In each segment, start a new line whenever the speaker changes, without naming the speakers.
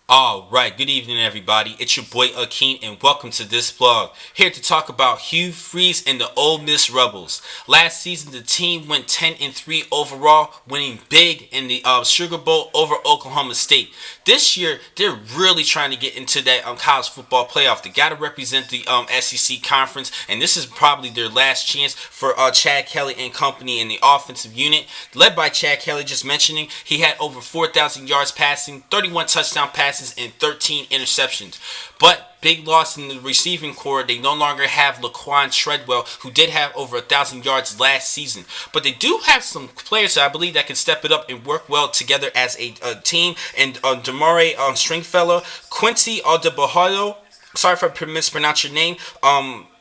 Alright, good evening everybody. It's your boy Akeem and welcome to this vlog. Here to talk about Hugh Freeze and the Ole Miss Rebels. Last season the team went 10-3 overall, winning big in the Sugar Bowl over Oklahoma State. This year they're really trying to get into that college football playoff. They got to represent the SEC conference, and this is probably their last chance for Chad Kelly and company in the offensive unit. Led by Chad Kelly, just mentioning, he had over 4,000 yards passing, 31 touchdown passes, and 13 interceptions. But big loss in the receiving core. They no longer have Laquan Treadwell, who did have over 1,000 yards last season. But they do have some players that I believe that can step it up and work well together as a team. And Damare Stringfellow, Quincy Aldebajo, sorry if I mispronounce your name,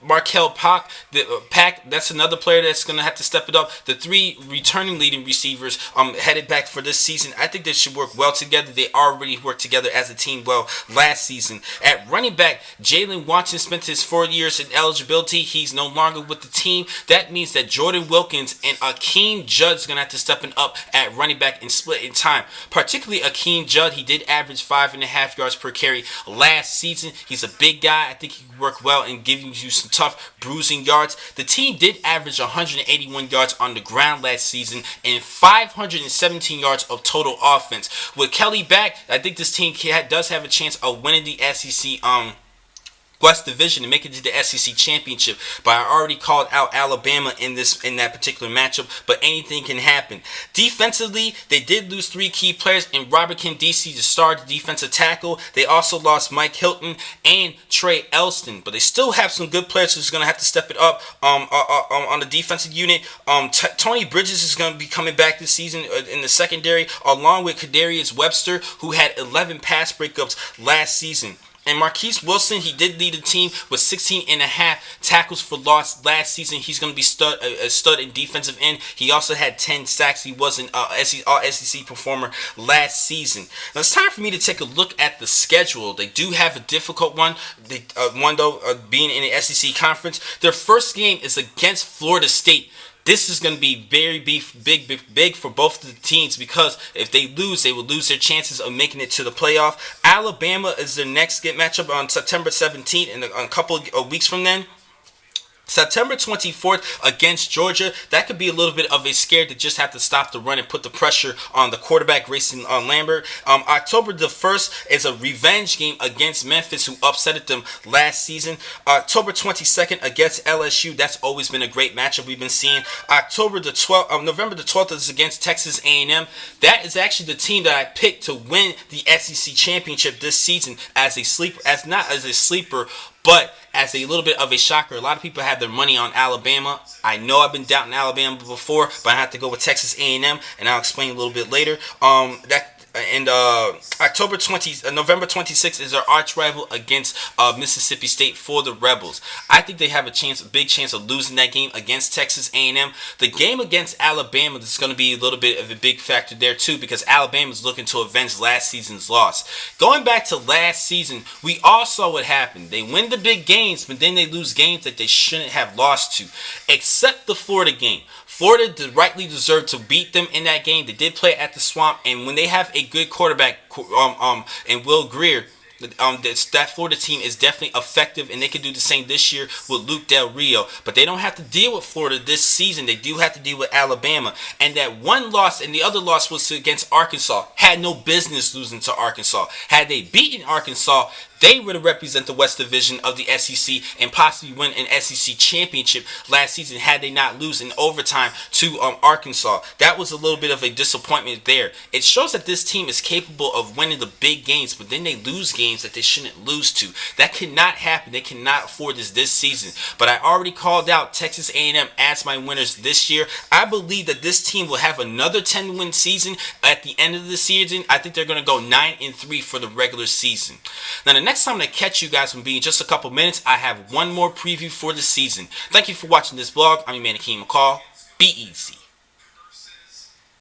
Markel Pack, that's another player that's going to have to step it up. The three returning leading receivers headed back for this season. I think they should work well together. They already worked together as a team well last season. At running back, Jalen Watson spent his 4 years in eligibility. He's no longer with the team. That means that Jordan Wilkins and Akeem Judd is going to have to step it up at running back and split in time. Particularly Akeem Judd, he did average 5.5 yards per carry last season. He's a big guy. I think he can work well in giving you some tough bruising yards. The team did average 181 yards on the ground last season and 517 yards of total offense. With Kelly back, I think this team does have a chance of winning the SEC West Division and make it to the SEC Championship. But I already called out Alabama in that particular matchup, but anything can happen. Defensively, they did lose 3 key players in Robert Kendisi to start the defensive tackle. They also lost Mike Hilton and Trey Elston, but they still have some good players who's going to have to step it up on the defensive unit. Tony Bridges is going to be coming back this season in the secondary, along with Kadarius Webster, who had 11 pass breakups last season. And Marquise Wilson, he did lead the team with 16.5 tackles for loss last season. He's going to be a stud in defensive end. He also had 10 sacks. He was an all-SEC performer last season. Now it's time for me to take a look at the schedule. They do have a difficult one. Being in the SEC conference. Their first game is against Florida State. This is going to be very big for both of the teams, because if they lose, they will lose their chances of making it to the playoff. Alabama is their next matchup on September 17th, in a couple of weeks from then. September 24th against Georgia. That could be a little bit of a scare to just have to stop the run and put the pressure on the quarterback, Grayson Lambert. October the 1st is a revenge game against Memphis, who upsetted them last season. October 22nd against LSU. That's always been a great matchup we've been seeing. November the 12th is against Texas A&M. That is actually the team that I picked to win the SEC championship this season as a sleeper, not as a sleeper, but as a little bit of a shocker. A lot of people had their money on Alabama. I know I've been doubting Alabama before, but I have to go with Texas A&M, and I'll explain a little bit later. November 26th is our arch rival against Mississippi State for the Rebels. I think they have a big chance of losing that game against Texas A&M. The game against Alabama is going to be a little bit of a big factor there too, because Alabama is looking to avenge last season's loss. Going back to last season, we all saw what happened. They win the big games, but then they lose games that they shouldn't have lost to, except the Florida game. Florida rightly deserved to beat them in that game. They did play at the Swamp, and when they have a good quarterback and Will Grier, that Florida team is definitely effective, and they can do the same this year with Luke Del Rio. But they don't have to deal with Florida this season. They do have to deal with Alabama. And that one loss, and the other loss was against Arkansas. Had no business losing to Arkansas. Had they beaten Arkansas, they would represent the West Division of the SEC and possibly win an SEC championship last season had they not lose in overtime to Arkansas. That was a little bit of a disappointment there. It shows that this team is capable of winning the big games, but then they lose games that they shouldn't lose to. That cannot happen. They cannot afford this season. But I already called out Texas A&M as my winners this year. I believe that this team will have another 10-win season at the end of the season. I think they're going to go 9-3 for the regular season. Now, the next time I'm going to catch you guys will be in just a couple minutes. I have one more preview for the season. Thank you for watching this vlog. I'm your man, Akeem McCall. Be easy.